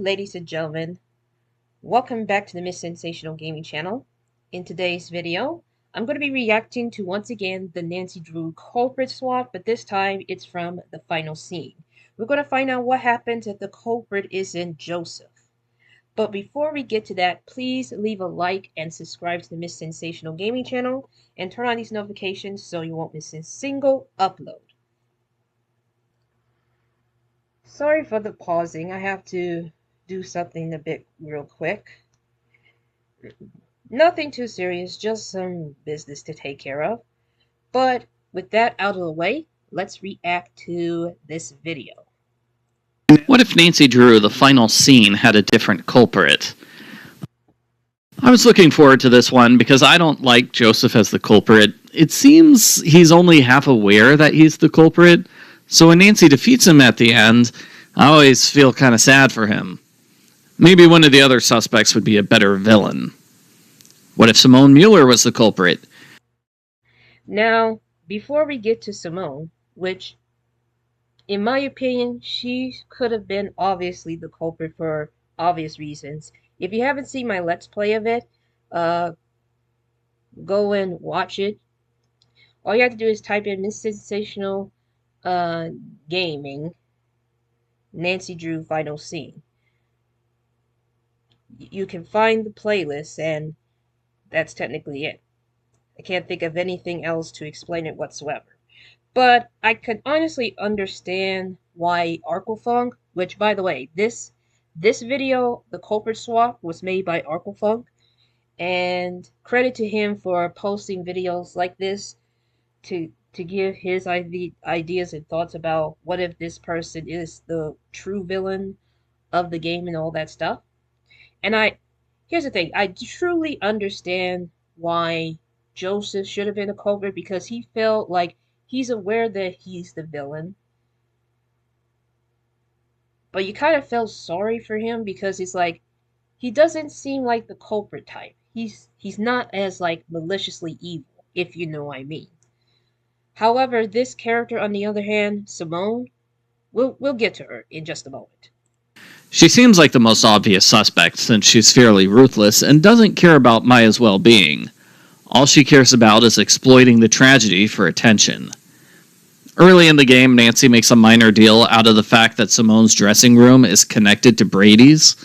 ladies and gentlemen. Welcome back to the Miss Sensational Gaming channel. In today's video, I'm going to be reacting to once again the Nancy Drew culprit swap, but this time it's from the final scene. We're going to find out what happens if the culprit isn't Joseph. But before we get to that, please leave a like and subscribe to the Miss Sensational Gaming channel and turn on these notifications so you won't miss a single upload. Sorry for the pausing. I have to do something a bit real quick. Nothing too serious, just some business to take care of. But with that out of the way, let's react to this video. What if Nancy Drew, the final scene, had a different culprit? I was looking forward to this one because I don't like Joseph as the culprit. It seems he's only half aware that he's the culprit, so when Nancy defeats him at the end, I always feel kind of sad for him. Maybe one of the other suspects would be a better villain. What if Simone Mueller was the culprit? Now, before we get to Simone, which, in my opinion, she could have been obviously the culprit for obvious reasons. If you haven't seen my Let's Play of it, go and watch it. All you have to do is type in Miss Sensational Gaming, Nancy Drew final scene. You can find the playlist, and that's technically it. I can't think of anything else to explain it whatsoever. But I can honestly understand why Arglefumph, which, by the way, this video, the culprit swap, was made by Arglefumph, and credit to him for posting videos like this to give his ideas and thoughts about what if this person is the true villain of the game and all that stuff. And here's the thing, I truly understand why Joseph should have been a culprit, because he felt like he's aware that he's the villain. But you kind of felt sorry for him because it's like, he doesn't seem like the culprit type. He's not as like maliciously evil, if you know what I mean. However, this character, on the other hand, Simone, we'll get to her in just a moment. She seems like the most obvious suspect since she's fairly ruthless and doesn't care about Maya's well-being. All she cares about is exploiting the tragedy for attention. Early in the game, Nancy makes a minor deal out of the fact that Simone's dressing room is connected to Brady's.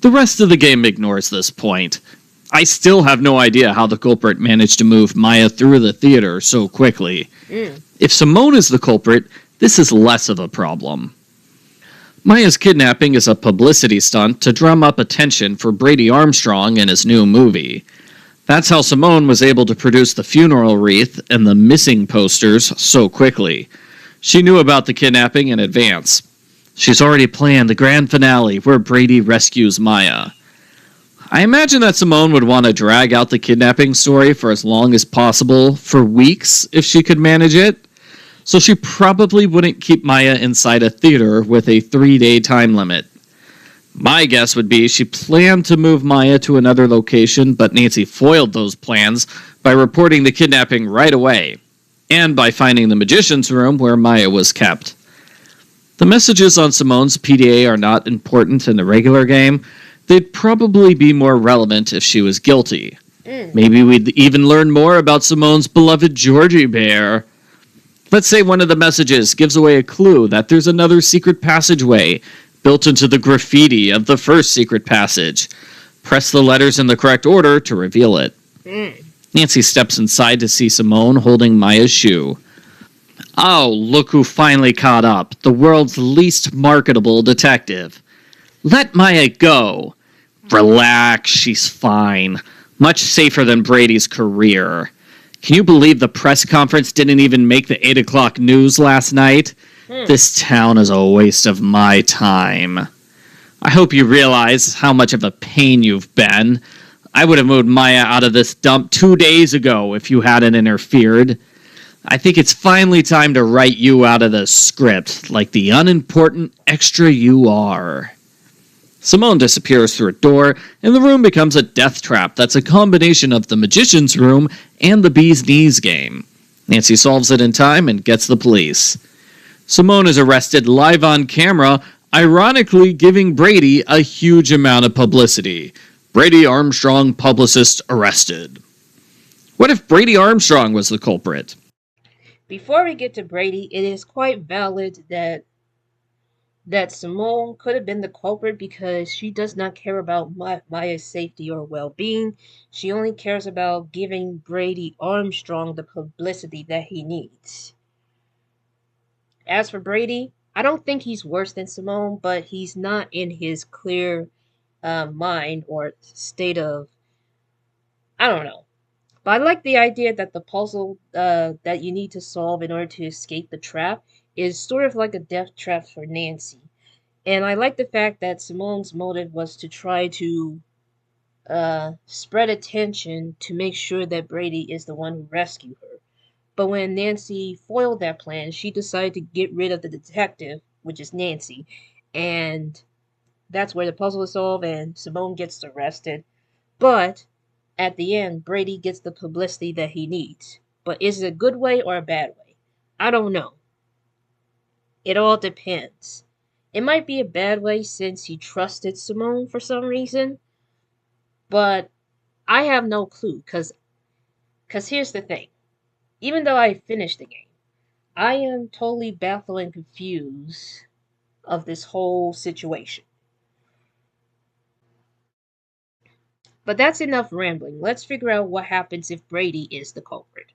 The rest of the game ignores this point. I still have no idea how the culprit managed to move Maya through the theater so quickly. If Simone is the culprit, this is less of a problem. Maya's kidnapping is a publicity stunt to drum up attention for Brady Armstrong in his new movie. That's how Simone was able to produce the funeral wreath and the missing posters so quickly. She knew about the kidnapping in advance. She's already planned the grand finale where Brady rescues Maya. I imagine that Simone would want to drag out the kidnapping story for as long as possible, for weeks, if she could manage it. So she probably wouldn't keep Maya inside a theater with a 3-day time limit. My guess would be she planned to move Maya to another location, but Nancy foiled those plans by reporting the kidnapping right away, and by finding the magician's room where Maya was kept. The messages on Simone's PDA are not important in the regular game. They'd probably be more relevant if she was guilty. Maybe we'd even learn more about Simone's beloved Georgie Bear. Let's say one of the messages gives away a clue that there's another secret passageway built into the graffiti of the first secret passage. Press the letters in the correct order to reveal it. Nancy steps inside to see Simone holding Maya's shoe. Oh, look who finally caught up, the world's least marketable detective. Let Maya go. Relax, she's fine. Much safer than Brady's career. Can you believe the press conference didn't even make the 8 o'clock news last night? This town is a waste of my time. I hope you realize how much of a pain you've been. I would have moved Maya out of this dump 2 days ago if you hadn't interfered. I think it's finally time to write you out of the script, like the unimportant extra you are. Simone disappears through a door, and the room becomes a death trap that's a combination of the magician's room and the bee's knees game. Nancy solves it in time and gets the police. Simone is arrested live on camera ironically giving Brady a huge amount of publicity. Brady Armstrong publicist arrested. What if Brady Armstrong was the culprit? Before we get to Brady, it is quite valid that Simone could have been the culprit because she does not care about Maya's safety or well-being. She only cares about giving Brady Armstrong the publicity that he needs. As for Brady, I don't think he's worse than Simone, but he's not in his clear mind or state of, I don't know. But I like the idea that the puzzle that you need to solve in order to escape the trap is sort of like a death trap for Nancy. And I like the fact that Simone's motive was to try to spread attention to make sure that Brady is the one who rescued her. But when Nancy foiled that plan, she decided to get rid of the detective, which is Nancy, and that's where the puzzle is solved and Simone gets arrested. But at the end, Brady gets the publicity that he needs. But is it a good way or a bad way? I don't know. It all depends. It might be a bad way since he trusted Simone for some reason, but I have no clue cuz here's the thing. Even though I finished the game, I am totally baffled and confused of this whole situation. But that's enough rambling. Let's figure out what happens if Brady is the culprit.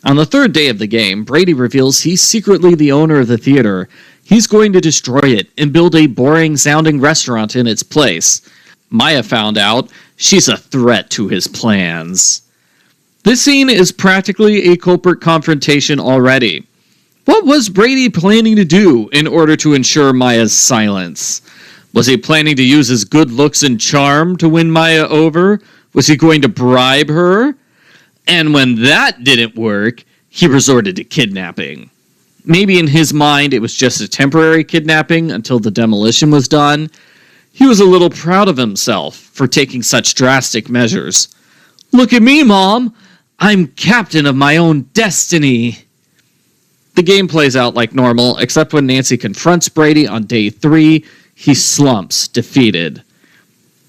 On the third day of the game, Brady reveals he's secretly the owner of the theater. He's going to destroy it and build a boring sounding restaurant in its place. Maya found out she's a threat to his plans. This scene is practically a culprit confrontation already. What was Brady planning to do in order to ensure Maya's silence? Was he planning to use his good looks and charm to win Maya over? Was he going to bribe her? And when that didn't work, he resorted to kidnapping. Maybe in his mind it was just a temporary kidnapping until the demolition was done. He was a little proud of himself for taking such drastic measures. Look at me, Mom! I'm captain of my own destiny! The game plays out like normal, except when Nancy confronts Brady on day 3, he slumps, defeated.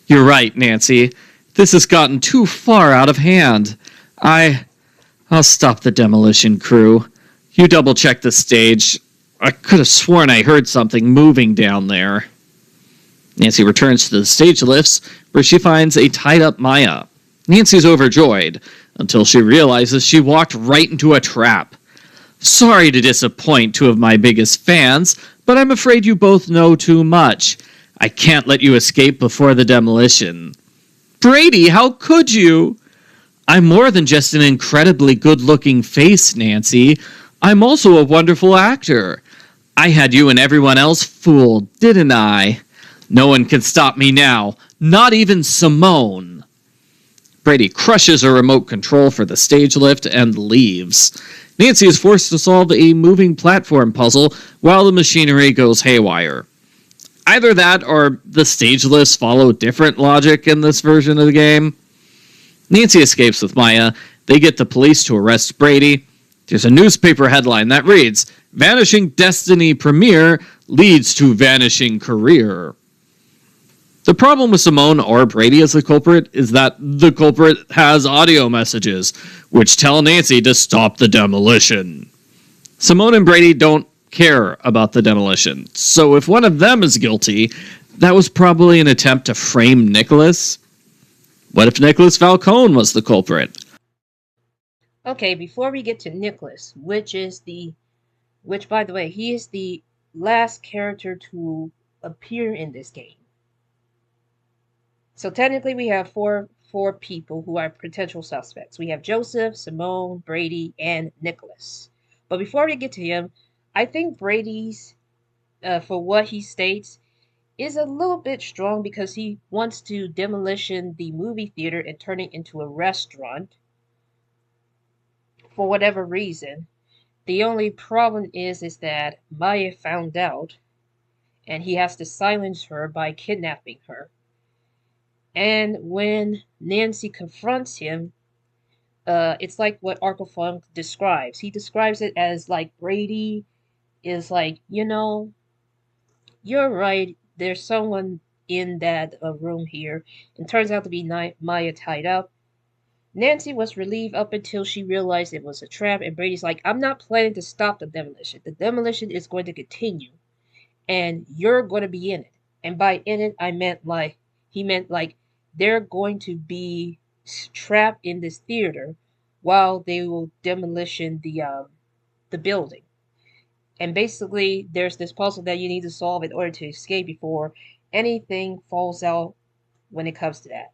You're right, Nancy. This has gotten too far out of hand. I'll stop the demolition crew. You double-check the stage. I could have sworn I heard something moving down there. Nancy returns to the stage lifts, where she finds a tied-up Maya. Nancy's overjoyed, until she realizes she walked right into a trap. Sorry to disappoint two of my biggest fans, but I'm afraid you both know too much. I can't let you escape before the demolition. Brady, how could you? I'm more than just an incredibly good-looking face, Nancy. I'm also a wonderful actor. I had you and everyone else fooled, didn't I? No one can stop me now, not even Simone. Brady crushes a remote control for the stage lift and leaves. Nancy is forced to solve a moving platform puzzle while the machinery goes haywire. Either that or the stage lifts follow different logic in this version of the game. Nancy escapes with Maya. They get the police to arrest Brady. There's a newspaper headline that reads, Vanishing Destiny Premiere Leads to Vanishing Career. The problem with Simone or Brady as the culprit is that the culprit has audio messages, which tell Nancy to stop the demolition. Simone and Brady don't care about the demolition, so if one of them is guilty, that was probably an attempt to frame Nicholas. What if Nicholas Falcone was the culprit? Okay, before we get to Nicholas, which by the way, he is the last character to appear in this game. So technically we have four people who are potential suspects. We have Joseph, Simone, Brady, and Nicholas. But before we get to him, I think Brady's, for what he states, is a little bit strong because he wants to demolition the movie theater and turn it into a restaurant for whatever reason. The only problem is that Maya found out and he has to silence her by kidnapping her. And when Nancy confronts him, it's like what Arglefumph describes. He describes it as like Brady is like, You're right. There's someone in that room here, and turns out to be Maya tied up. Nancy was relieved up until she realized it was a trap, and Brady's like, I'm not planning to stop the demolition. The demolition is going to continue, and you're going to be in it. And by in it, I meant like, he meant like they're going to be trapped in this theater while they will demolition the building. And basically, there's this puzzle that you need to solve in order to escape before anything falls out when it comes to that.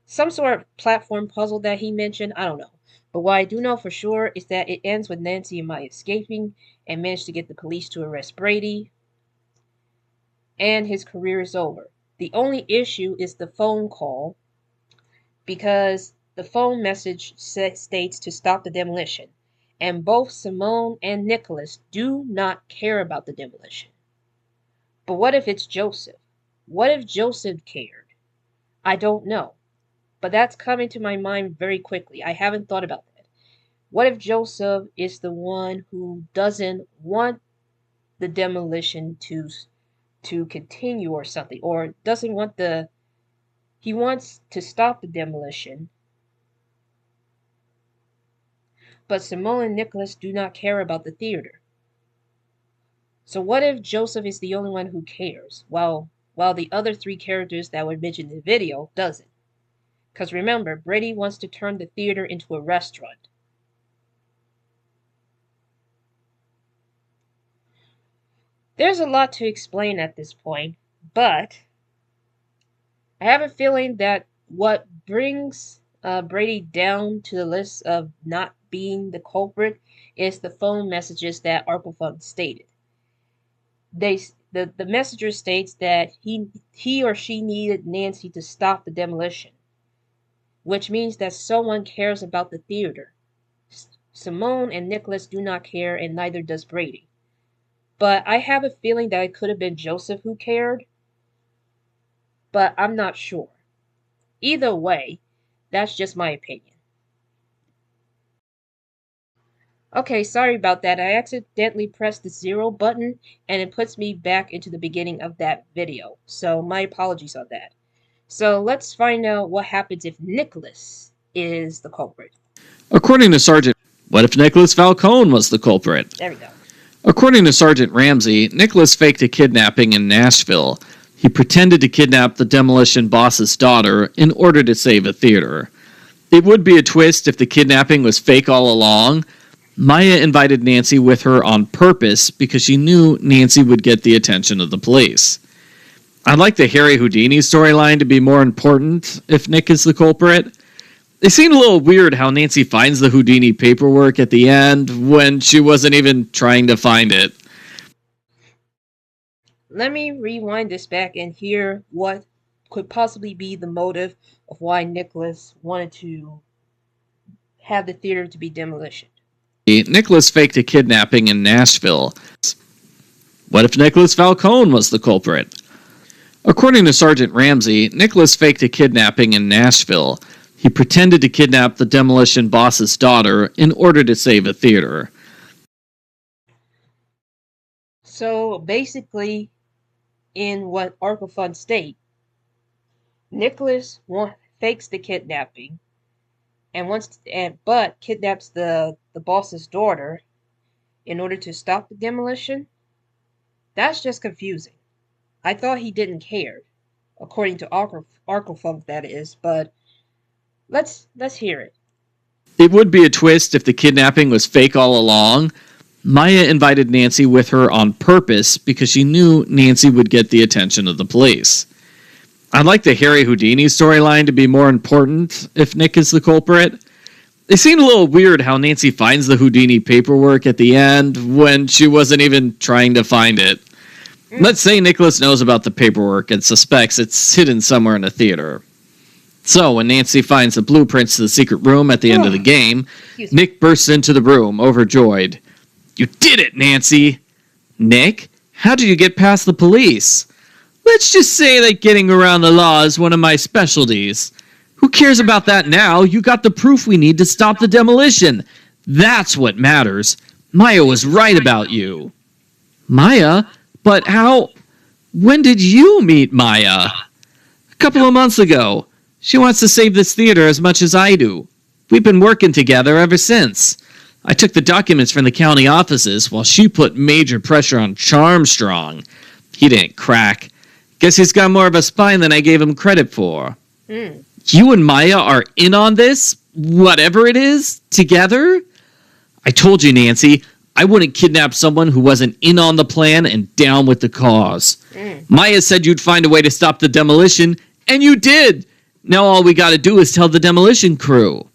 Some sort of platform puzzle that he mentioned, I don't know. But what I do know for sure is that it ends with Nancy and Maya escaping and manage to get the police to arrest Brady, and his career is over. The only issue is the phone call, because the phone message states to stop the demolition, and both Simone and Nicholas do not care about the demolition. But what if it's Joseph? What if Joseph cared? I don't know. But that's coming to my mind very quickly. I haven't thought about that. What if Joseph is the one who doesn't want the demolition to continue or something, or doesn't want he wants to stop the demolition, but Simone and Nicholas do not care about the theater. So what if Joseph is the only one who cares, while the other three characters that were mentioned in the video doesn't? Because remember, Brady wants to turn the theater into a restaurant. There's a lot to explain at this point, but I have a feeling that what brings Brady down to the list of not being the culprit is the phone messages that Arglefumph stated. The messenger states that he or she needed Nancy to stop the demolition, which means that someone cares about the theater. Simone and Nicholas do not care, and neither does Brady. But I have a feeling that it could have been Joseph who cared, but I'm not sure. Either way, that's just my opinion. Okay, sorry about that. I accidentally pressed the 0 button and it puts me back into the beginning of that video. So my apologies on that. So let's find out what happens if Nicholas is the culprit. According to Sergeant, what if Nicholas Falcone was the culprit? There we go. According to Sergeant Ramsey, Nicholas faked a kidnapping in Nashville. He pretended to kidnap the demolition boss's daughter in order to save a theater. It would be a twist if the kidnapping was fake all along. Maya invited Nancy with her on purpose because she knew Nancy would get the attention of the police. I'd like the Harry Houdini storyline to be more important if Nick is the culprit. It seemed a little weird how Nancy finds the Houdini paperwork at the end when she wasn't even trying to find it. Let me rewind this back and hear what could possibly be the motive of why Nicholas wanted to have the theater to be demolition. Nicholas faked a kidnapping in Nashville. What if Nicholas Falcone was the culprit? According to Sergeant Ramsey, Nicholas faked a kidnapping in Nashville. He pretended to kidnap the demolition boss's daughter in order to save a theater. So basically, in what Arglefumph state, Nicholas fakes the kidnapping but kidnaps the boss's daughter in order to stop the demolition. That's just confusing. I thought he didn't care, according to Arglefumph, that is, but let's hear it. It would be a twist if the kidnapping was fake all along. Maya invited Nancy with her on purpose because she knew Nancy would get the attention of the police. I'd like the Harry Houdini storyline to be more important if Nick is the culprit. It seemed a little weird how Nancy finds the Houdini paperwork at the end when she wasn't even trying to find it. Let's say Nicholas knows about the paperwork and suspects it's hidden somewhere in the theater. So, when Nancy finds the blueprints to the secret room at the end of the game, Nick bursts into the room, overjoyed. You did it, Nancy! Nick, how did you get past the police? Let's just say that getting around the law is one of my specialties. Who cares about that now? You got the proof we need to stop the demolition. That's what matters. Maya was right about you. Maya? But how? When did you meet Maya? A couple of months ago. She wants to save this theater as much as I do. We've been working together ever since. I took the documents from the county offices while she put major pressure on Charmstrong. He didn't crack. Guess he's got more of a spine than I gave him credit for. Hmm. You and Maya are in on this? Whatever it is? Together? I told you, Nancy, I wouldn't kidnap someone who wasn't in on the plan and down with the cause. Maya said you'd find a way to stop the demolition, and you did! Now all we gotta do is tell the demolition crew.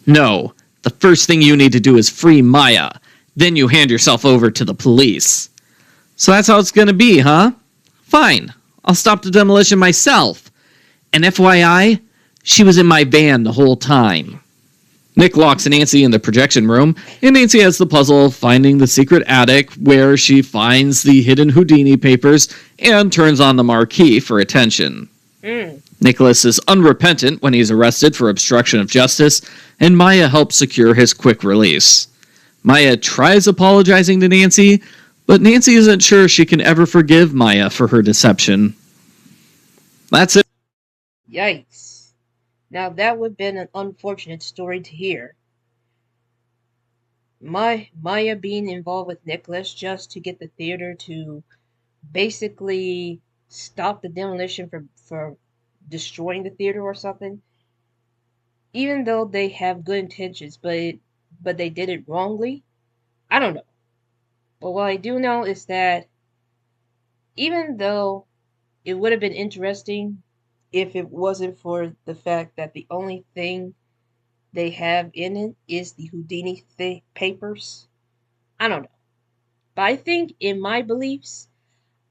No, the first thing you need to do is free Maya. Then you hand yourself over to the police. So that's how it's gonna be, huh? Fine, I'll stop the demolition myself. And FYI, she was in my van the whole time. Nick locks Nancy in the projection room, and Nancy has the puzzle of finding the secret attic where she finds the hidden Houdini papers and turns on the marquee for attention. Nicholas is unrepentant when he's arrested for obstruction of justice, and Maya helps secure his quick release. Maya tries apologizing to Nancy, but Nancy isn't sure she can ever forgive Maya for her deception. That's it. Yikes. Now that would have been an unfortunate story to hear. Maya being involved with Nicholas just to get the theater to basically stop the demolition for destroying the theater or something. Even though they have good intentions, but they did it wrongly. I don't know. But what I do know is that even though it would have been interesting if it wasn't for the fact that the only thing they have in it is the Houdini papers. I don't know. But I think in my beliefs,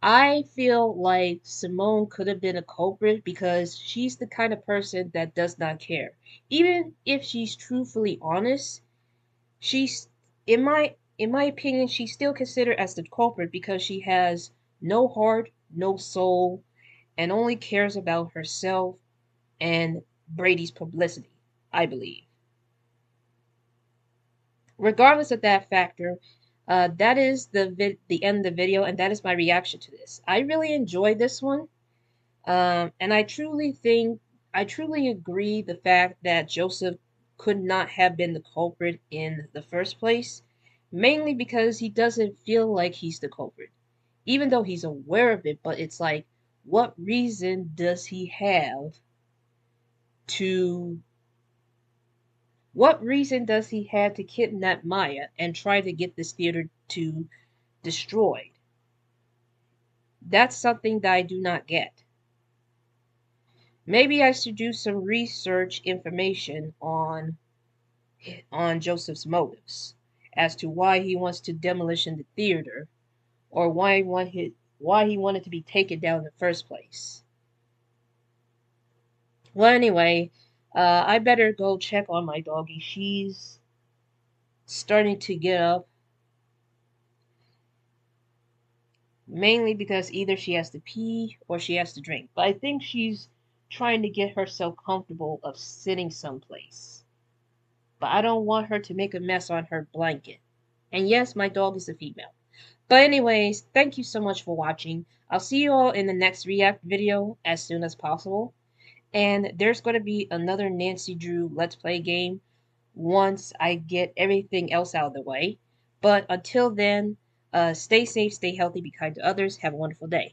I feel like Simone could have been a culprit because she's the kind of person that does not care. Even if she's truthfully honest, she's in my opinion, she's still considered as the culprit because she has no heart, no soul, and only cares about herself and Brady's publicity, I believe. Regardless of that factor, that is the end of the video, and that is my reaction to this. I really enjoyed this one, and I truly agree the fact that Joseph could not have been the culprit in the first place, mainly because he doesn't feel like he's the culprit, even though he's aware of it. But it's like, what reason does he have to what reason does he have to kidnap Maya and try to get this theater to destroyed? That's something that I do not get. Maybe I should do some research information on Joseph's motives as to why he wants to demolish the theater or why he wanted to be taken down in the first place. Well, anyway, I better go check on my doggie. She's starting to get up, mainly because either she has to pee or she has to drink. But I think she's trying to get herself comfortable of sitting someplace. But I don't want her to make a mess on her blanket. And yes, my dog is a female. But anyways, thank you so much for watching. I'll see you all in the next React video as soon as possible. And there's going to be another Nancy Drew Let's Play game once I get everything else out of the way. But until then, stay safe, stay healthy, be kind to others. Have a wonderful day.